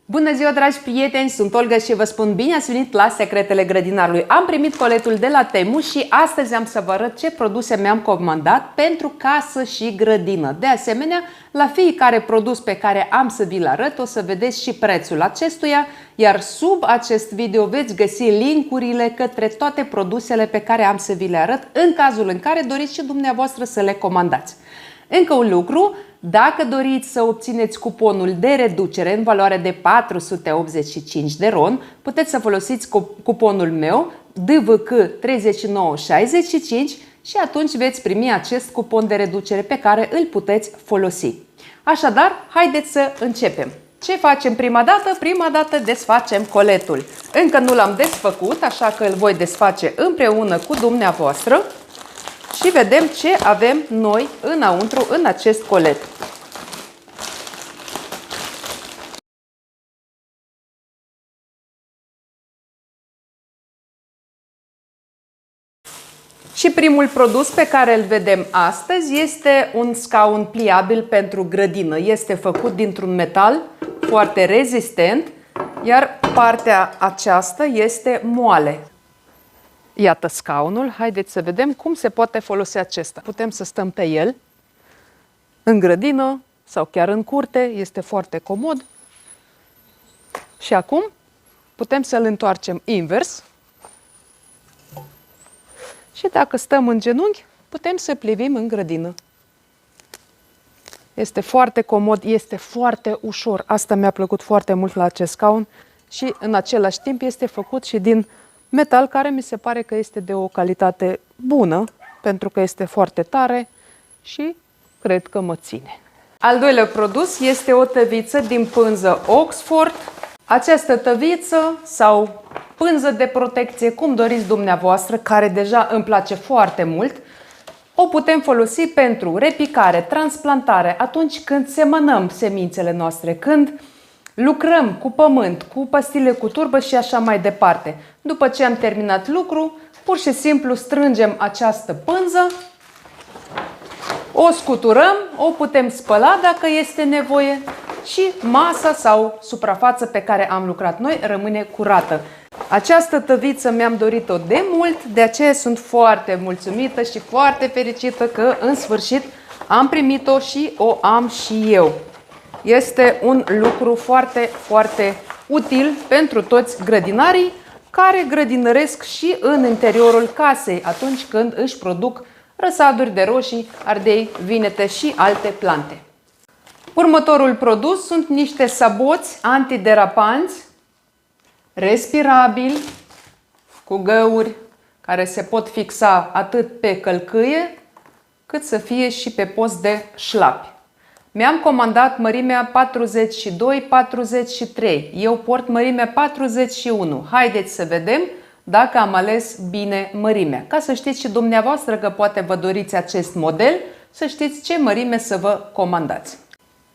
Bună ziua, dragi prieteni! Sunt Olga și vă spun bine ați venit la Secretele Grădinarului. Am primit coletul de la Temu și astăzi am să vă arăt ce produse mi-am comandat pentru casă și grădină. De asemenea, la fiecare produs pe care am să vi-l arăt o să vedeți și prețul acestuia, iar sub acest video veți găsi linkurile către toate produsele pe care am să vi le arăt în cazul în care doriți și dumneavoastră să le comandați. Încă un lucru, dacă doriți să obțineți cuponul de reducere în valoare de 485 de RON, puteți să folosiți cuponul meu DVC3965 și atunci veți primi acest cupon de reducere pe care îl puteți folosi. Așadar, haideți să începem. Ce facem prima dată? Prima dată desfacem coletul. Încă nu l-am desfăcut, așa că îl voi desface împreună cu dumneavoastră. Și vedem ce avem noi înăuntru în acest colet. Și primul produs pe care îl vedem astăzi este un scaun pliabil pentru grădină. Este făcut dintr-un metal foarte rezistent, iar partea aceasta este moale. Iată scaunul, haideți să vedem cum se poate folosi acesta. Putem să stăm pe el în grădină sau chiar în curte, este foarte comod. Și acum putem să-l întoarcem invers și dacă stăm în genunchi, putem să plivim în grădină. Este foarte comod, este foarte ușor. Asta mi-a plăcut foarte mult la acest scaun și în același timp este făcut și din metal care mi se pare că este de o calitate bună, pentru că este foarte tare și cred că mă ține. Al doilea produs este o tăviță din pânză Oxford. Această tăviță sau pânză de protecție, cum doriți dumneavoastră, care deja îmi place foarte mult, o putem folosi pentru repicare, transplantare, atunci când semănăm semințele noastre, când lucrăm cu pământ, cu pastile cu turbă și așa mai departe. După ce am terminat lucru, pur și simplu strângem această pânză, o scuturăm, o putem spăla dacă este nevoie și masa sau suprafața pe care am lucrat noi rămâne curată. Această tăviță mi-am dorit-o de mult, de aceea sunt foarte mulțumită și foarte fericită că în sfârșit am primit-o și o am și eu. Este un lucru foarte, foarte util pentru toți grădinarii care grădinăresc și în interiorul casei atunci când își produc răsaduri de roșii, ardei, vinete și alte plante. Următorul produs sunt niște saboți antiderapanți, respirabili, cu găuri care se pot fixa atât pe călcâie cât să fie și pe post de șlapi. Mi-am comandat mărimea 42-43. Eu port mărimea 41. Haideți să vedem dacă am ales bine mărimea. Ca să știți și dumneavoastră că poate vă doriți acest model, să știți ce mărime să vă comandați.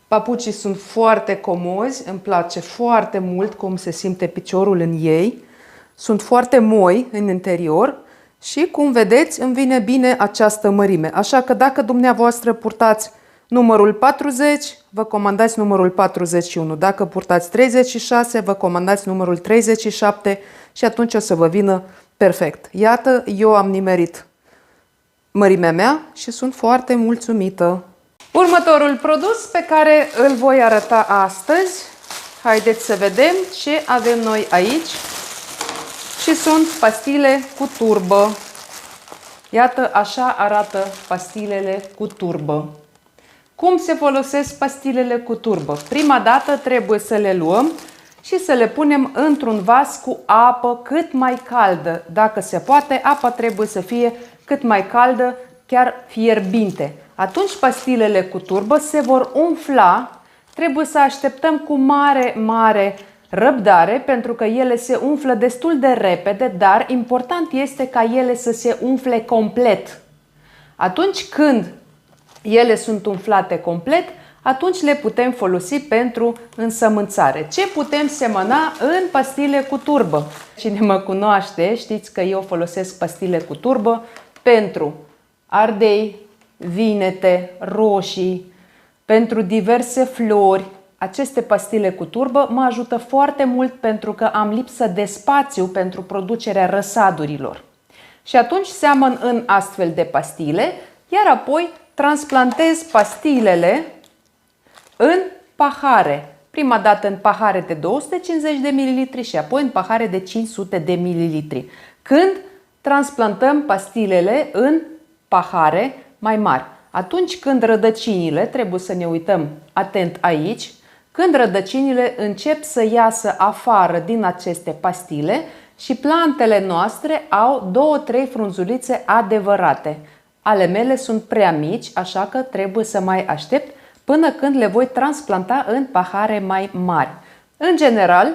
Papucii sunt foarte comozi, îmi place foarte mult cum se simte piciorul în ei. Sunt foarte moi în interior și, cum vedeți, îmi vine bine această mărime. Așa că dacă dumneavoastră purtați numărul 40, vă comandați numărul 41. Dacă purtați 36, vă comandați numărul 37 și atunci o să vă vină perfect. Iată, eu am nimerit mărimea mea și sunt foarte mulțumită. Următorul produs pe care îl voi arăta astăzi, haideți să vedem ce avem noi aici. Și sunt pastile cu turbă. Iată, așa arată pastilele cu turbă. Cum se folosesc pastilele cu turbă? Prima dată trebuie să le luăm și să le punem într-un vas cu apă cât mai caldă. Dacă se poate, apa trebuie să fie cât mai caldă, chiar fierbinte. Atunci pastilele cu turbă se vor umfla. Trebuie să așteptăm cu mare răbdare, pentru că ele se umflă destul de repede, dar important este ca ele să se umfle complet. Atunci când ele sunt umflate complet, atunci le putem folosi pentru însămânțare. Ce putem semăna în pastile cu turbă? Cine mă cunoaște, știți că eu folosesc pastile cu turbă pentru ardei, vinete, roșii, pentru diverse flori, aceste pastile cu turbă mă ajută foarte mult pentru că am lipsă de spațiu pentru producerea răsadurilor. Și atunci seamăn în astfel de pastile, iar apoi transplantez pastilele în pahare. Prima dată în pahare de 250 de ml și apoi în pahare de 500 de ml. Când transplantăm pastilele în pahare mai mari? Atunci când rădăcinile, trebuie să ne uităm atent aici, când rădăcinile încep să iasă afară din aceste pastile și plantele noastre au 2-3 frunzulițe adevărate. Ale mele sunt prea mici, așa că trebuie să mai aștept până când le voi transplanta în pahare mai mari. În general,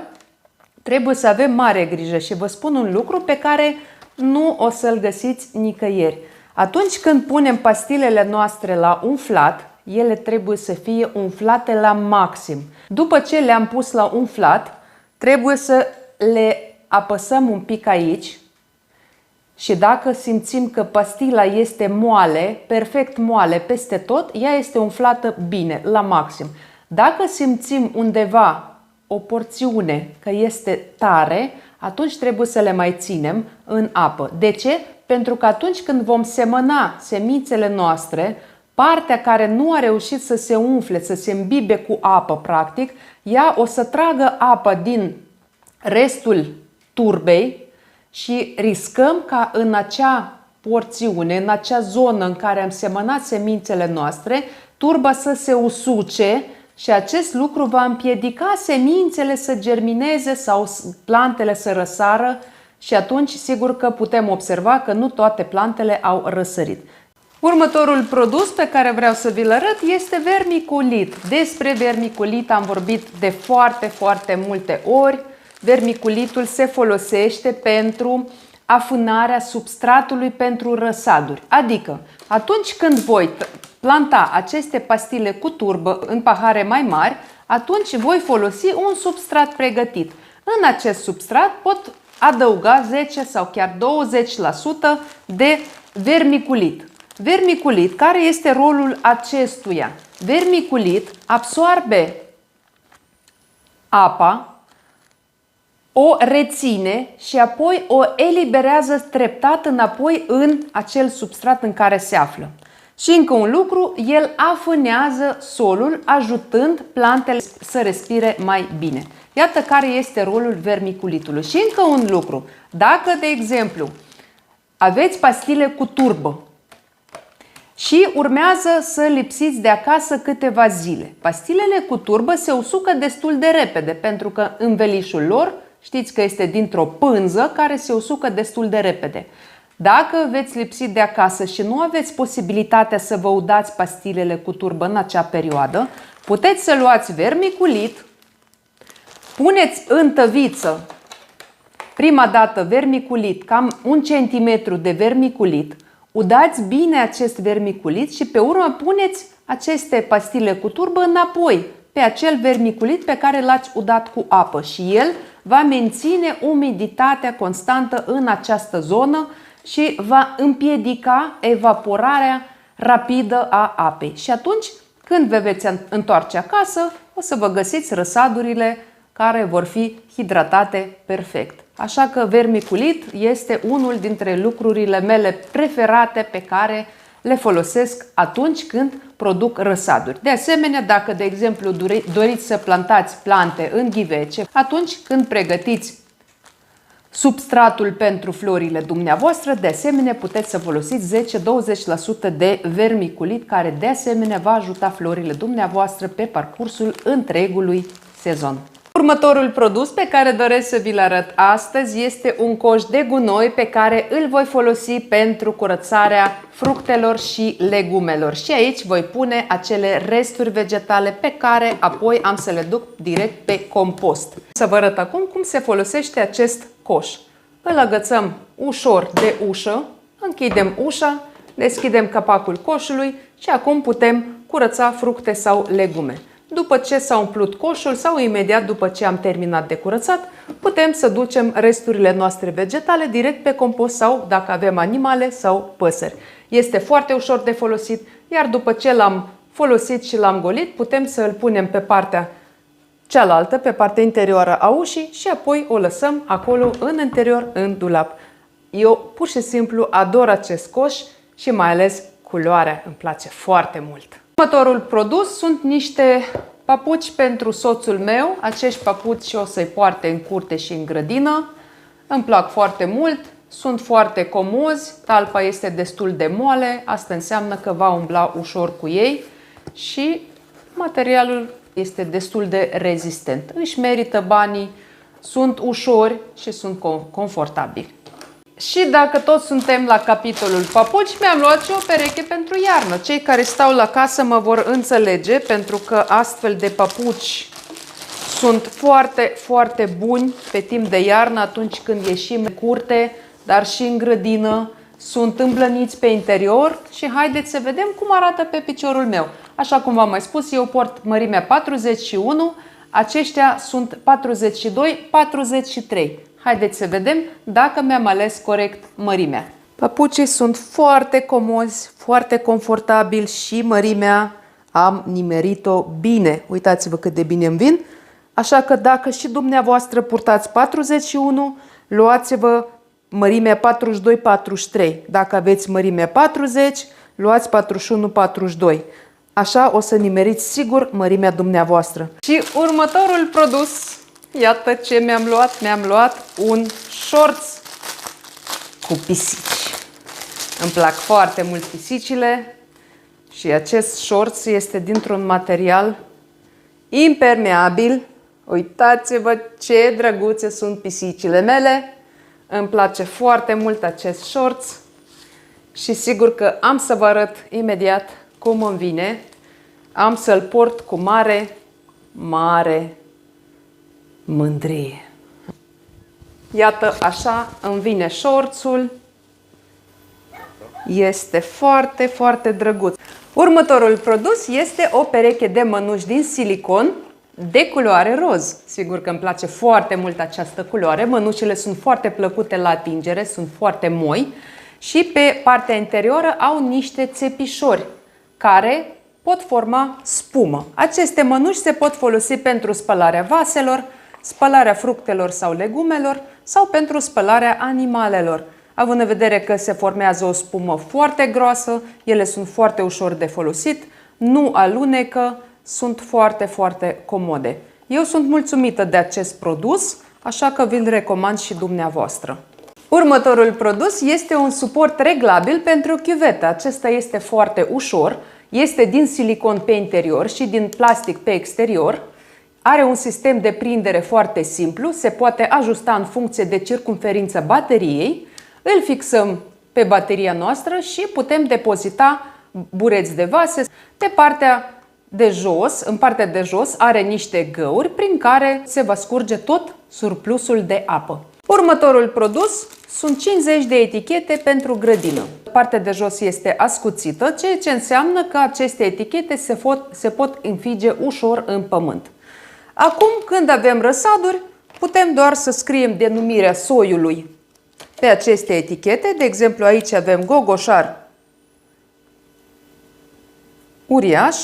trebuie să avem mare grijă și vă spun un lucru pe care nu o să-l găsiți nicăieri. Atunci când punem pastilele noastre la umflat, ele trebuie să fie umflate la maxim. După ce le-am pus la umflat, trebuie să le apăsăm un pic aici și dacă simțim că pastila este moale, perfect moale peste tot, ea este umflată bine, la maxim. Dacă simțim undeva o porțiune că este tare, atunci trebuie să le mai ținem în apă. De ce? Pentru că atunci când vom semăna semințele noastre, partea care nu a reușit să se umfle, să se îmbibe cu apă, practic, ea o să tragă apă din restul turbei și riscăm ca în acea porțiune, în acea zonă în care am semănat semințele noastre, turba să se usuce și acest lucru va împiedica semințele să germineze sau plantele să răsară și atunci sigur că putem observa că nu toate plantele au răsărit. Următorul produs pe care vreau să vi-l arăt este vermiculit. Despre vermiculit am vorbit de foarte multe ori. Vermiculitul se folosește pentru afânarea substratului pentru răsaduri. Adică atunci când voi planta aceste pastile cu turbă în pahare mai mari, atunci voi folosi un substrat pregătit. În acest substrat pot adăuga 10 sau chiar 20% de vermiculit. Vermiculit, care este rolul acestuia? Vermiculit absorbe apa, o reține și apoi o eliberează treptat înapoi în acel substrat în care se află. Și încă un lucru, el afânează solul, ajutând plantele să respire mai bine. Iată care este rolul vermiculitului. Și încă un lucru, dacă, de exemplu, aveți pastile cu turbă și urmează să lipsiți de acasă câteva zile, pastilele cu turbă se usucă destul de repede, pentru că învelișul lor, știți că este dintr-o pânză care se usucă destul de repede. Dacă veți lipsi de acasă și nu aveți posibilitatea să vă udați pastilele cu turbă în acea perioadă, puteți să luați vermiculit, puneți în tăviță, prima dată vermiculit, cam 1 cm de vermiculit, udați bine acest vermiculit și pe urmă puneți aceste pastile cu turbă înapoi pe acel vermiculit pe care l-ați udat cu apă și el va menține umiditatea constantă în această zonă și va împiedica evaporarea rapidă a apei. Și atunci, când vă veți întoarce acasă, o să vă găsiți răsadurile care vor fi hidratate perfect. Așa că vermiculit este unul dintre lucrurile mele preferate pe care le folosesc atunci când produc răsaduri. De asemenea, dacă, de exemplu, doriți să plantați plante în ghivece, atunci când pregătiți substratul pentru florile dumneavoastră, de asemenea, puteți să folosiți 10-20% de vermiculit, care de asemenea va ajuta florile dumneavoastră pe parcursul întregului sezon. Următorul produs pe care doresc să vi-l arăt astăzi este un coș de gunoi pe care îl voi folosi pentru curățarea fructelor și legumelor. Și aici voi pune acele resturi vegetale pe care apoi am să le duc direct pe compost. Să vă arăt acum cum se folosește acest coș. Îl agățăm ușor de ușă, închidem ușa, deschidem capacul coșului și acum putem curăța fructe sau legume. După ce s-a umplut coșul sau imediat după ce am terminat de curățat, putem să ducem resturile noastre vegetale direct pe compost sau dacă avem animale sau păsări. Este foarte ușor de folosit, iar după ce l-am folosit și l-am golit, putem să îl punem pe partea cealaltă pe partea interioară a ușii și apoi o lăsăm acolo în interior, în dulap. Eu pur și simplu ador acest coș și mai ales culoarea îmi place foarte mult. Următorul produs sunt niște papuci pentru soțul meu. Acești papuci o să-i poarte în curte și în grădină. Îmi plac foarte mult, sunt foarte comozi, talpa este destul de moale, asta înseamnă că va umbla ușor cu ei și materialul este destul de rezistent. Își merită banii, sunt ușori și sunt confortabili. Și dacă tot suntem la capitolul papuci, mi-am luat și o pereche pentru iarnă. Cei care stau la casă mă vor înțelege, pentru că astfel de papuci sunt foarte, foarte buni pe timp de iarnă, atunci când ieșim în curte, dar și în grădină. Sunt îmblăniți pe interior și haideți să vedem cum arată pe piciorul meu. Așa cum v-am mai spus, eu port mărimea 41, aceștia sunt 42, 43. Haideți să vedem dacă mi-am ales corect mărimea. Papucii sunt foarte comozi, foarte confortabili și mărimea am nimerit-o bine. Uitați-vă cât de bine îmi vin. Așa că dacă și dumneavoastră purtați 41, luați-vă mărimea 42-43. Dacă aveți mărimea 40, luați 41-42. Așa o să nimeriți sigur mărimea dumneavoastră. Și următorul produs, iată ce mi-am luat. Mi-am luat un shorts cu pisici. Îmi plac foarte mult pisicile și acest shorts este dintr-un material impermeabil. Uitați-vă ce drăguțe sunt pisicile mele. Îmi place foarte mult acest shorts și sigur că am să vă arăt imediat cum îmi vine. Am să-l port cu mare, mare mândrie. Iată, așa îmi vine shortsul. Este foarte, foarte drăguț. Următorul produs este o pereche de mănuși din silicon de culoare roz. Sigur că îmi place foarte mult această culoare. Mănușile sunt foarte plăcute la atingere, sunt foarte moi și pe partea interioară au niște țepișori care pot forma spumă. Aceste mănuși se pot folosi pentru spălarea vaselor, spălarea fructelor sau legumelor sau pentru spălarea animalelor. Având în vedere că se formează o spumă foarte groasă, ele sunt foarte ușor de folosit, nu alunecă, sunt foarte, foarte comode. Eu sunt mulțumită de acest produs, așa că vi-l recomand și dumneavoastră. Următorul produs este un suport reglabil pentru chiuvetă. Acesta este foarte ușor, este din silicon pe interior și din plastic pe exterior. Are un sistem de prindere foarte simplu, se poate ajusta în funcție de circumferința bateriei. Îl fixăm pe bateria noastră și putem depozita bureți de vase. Pe partea de jos, în partea de jos are niște găuri prin care se va scurge tot surplusul de apă. Următorul produs sunt 50 de etichete pentru grădină. Partea de jos este ascuțită, ceea ce înseamnă că aceste etichete se pot înfige ușor în pământ. Acum, când avem răsaduri, putem doar să scriem denumirea soiului pe aceste etichete. De exemplu, aici avem gogoșar uriaș.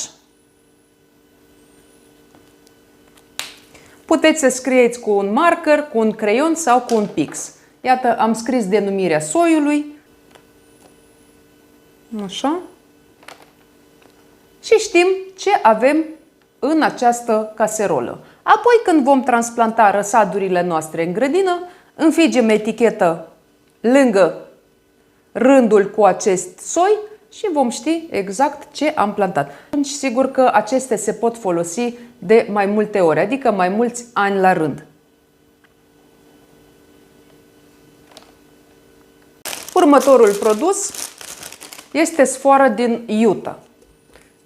Puteți să scrieți cu un marker, cu un creion sau cu un pix. Iată, am scris denumirea soiului. Așa. Și știm ce avem în această caserolă. Apoi, când vom transplanta răsadurile noastre în grădină, înfigem etichetă lângă rândul cu acest soi și vom ști exact ce am plantat. Atunci, sigur că acestea se pot folosi de mai multe ori, adică mai mulți ani la rând. Următorul produs este sfoară din iută.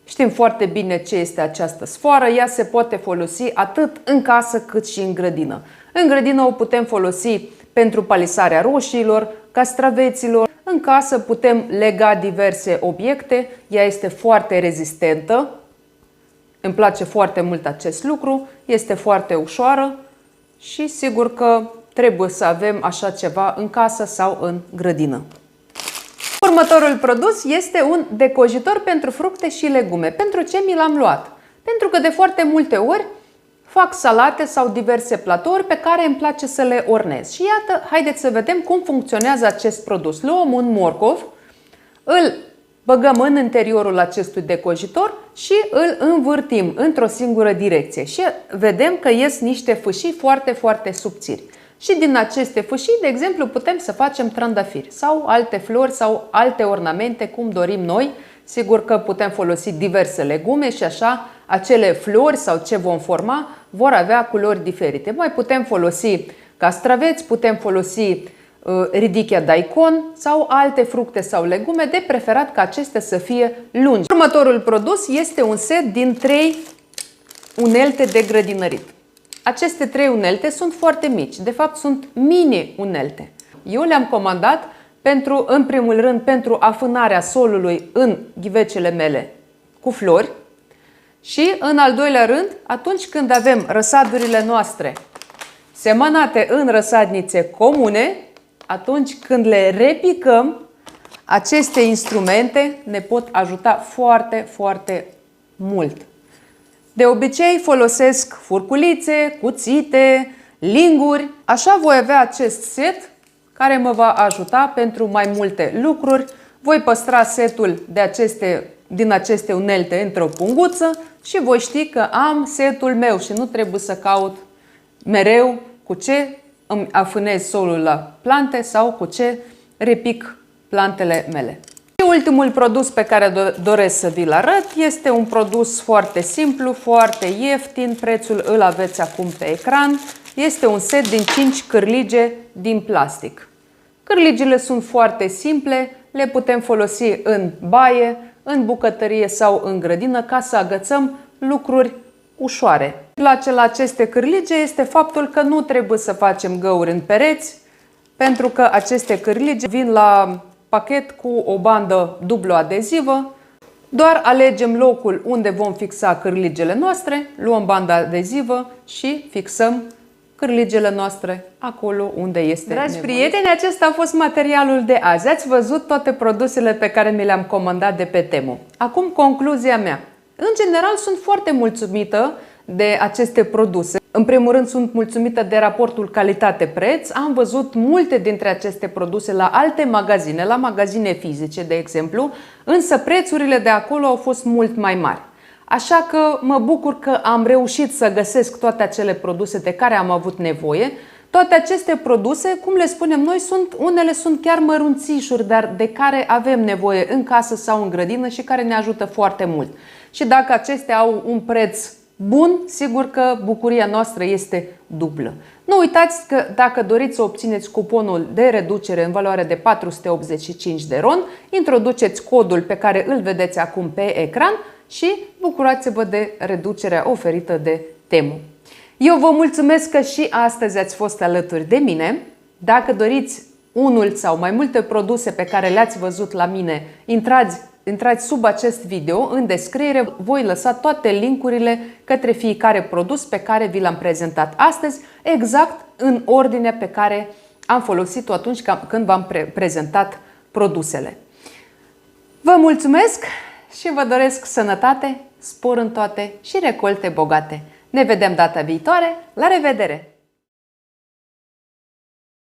Știm foarte bine ce este această sfoară, ea se poate folosi atât în casă cât și în grădină. În grădină o putem folosi pentru palisarea roșiilor, castraveților. În casă putem lega diverse obiecte, ea este foarte rezistentă. Îmi place foarte mult acest lucru, este foarte ușoară și sigur că trebuie să avem așa ceva în casă sau în grădină. Următorul produs este un decojitor pentru fructe și legume. Pentru ce mi l-am luat? Pentru că de foarte multe ori fac salate sau diverse platouri pe care îmi place să le ornez. Și iată, haideți să vedem cum funcționează acest produs. Luăm un morcov, îl băgăm în interiorul acestui decojitor și îl învârtim într-o singură direcție. Și vedem că ies niște fâșii foarte, foarte subțiri. Și din aceste fâșii, de exemplu, putem să facem trandafiri sau alte flori sau alte ornamente, cum dorim noi. Sigur că putem folosi diverse legume și așa acele flori sau ce vom forma vor avea culori diferite. Mai putem folosi castraveți, putem folosi ridichea daikon sau alte fructe sau legume, de preferat ca acestea să fie lungi. Următorul produs este un set din 3 unelte de grădinărit. Aceste 3 unelte sunt foarte mici, de fapt sunt mini unelte. Eu le-am comandat în primul rând pentru afânarea solului în ghivecele mele cu flori și în al doilea rând atunci când avem răsadurile noastre semănate în răsadnițe comune, atunci când le repicăm, aceste instrumente ne pot ajuta foarte, foarte mult. De obicei folosesc furculițe, cuțite, linguri. Așa voi avea acest set care mă va ajuta pentru mai multe lucruri. Voi păstra setul din aceste unelte într-o punguță și voi ști că am setul meu și nu trebuie să caut mereu cu ce îmi afânez solul la plante sau cu ce repic plantele mele. Și ultimul produs pe care doresc să vi-l arăt este un produs foarte simplu, foarte ieftin, prețul îl aveți acum pe ecran. Este un set din 5 cârlige din plastic. Cârligile sunt foarte simple, le putem folosi în baie, în bucătărie sau în grădină ca să agățăm lucruri ușoare. Place la aceste cârlige este faptul că nu trebuie să facem găuri în pereți, pentru că aceste cârlige vin la pachet cu o bandă dublu adezivă. Doar alegem locul unde vom fixa cârligele noastre, luăm banda adezivă și fixăm cârligele noastre acolo unde este nevoie. Dragi prieteni, acesta a fost materialul de azi. Ați văzut toate produsele pe care mi le-am comandat de pe Temu. Acum concluzia mea. În general sunt foarte mulțumită de aceste produse. În primul rând sunt mulțumită de raportul calitate-preț. Am văzut multe dintre aceste produse la alte magazine, la magazine fizice, de exemplu, însă prețurile de acolo au fost mult mai mari. Așa că mă bucur că am reușit să găsesc toate acele produse de care am avut nevoie. Toate aceste produse, cum le spunem noi, unele sunt chiar mărunțișuri, dar de care avem nevoie în casă sau în grădină și care ne ajută foarte mult. Și dacă acestea au un preț bun, sigur că bucuria noastră este dublă. Nu uitați că dacă doriți să obțineți cuponul de reducere în valoare de 485 de RON, introduceți codul pe care îl vedeți acum pe ecran și bucurați-vă de reducerea oferită de Temu. Eu vă mulțumesc că și astăzi ați fost alături de mine. Dacă doriți unul sau mai multe produse pe care le-ați văzut la mine, intrați sub acest video, în descriere voi lăsa toate linkurile către fiecare produs pe care vi l-am prezentat astăzi, exact în ordinea pe care am folosit-o atunci când v-am prezentat produsele. Vă mulțumesc și vă doresc sănătate, spor în toate și recolte bogate. Ne vedem data viitoare. La revedere!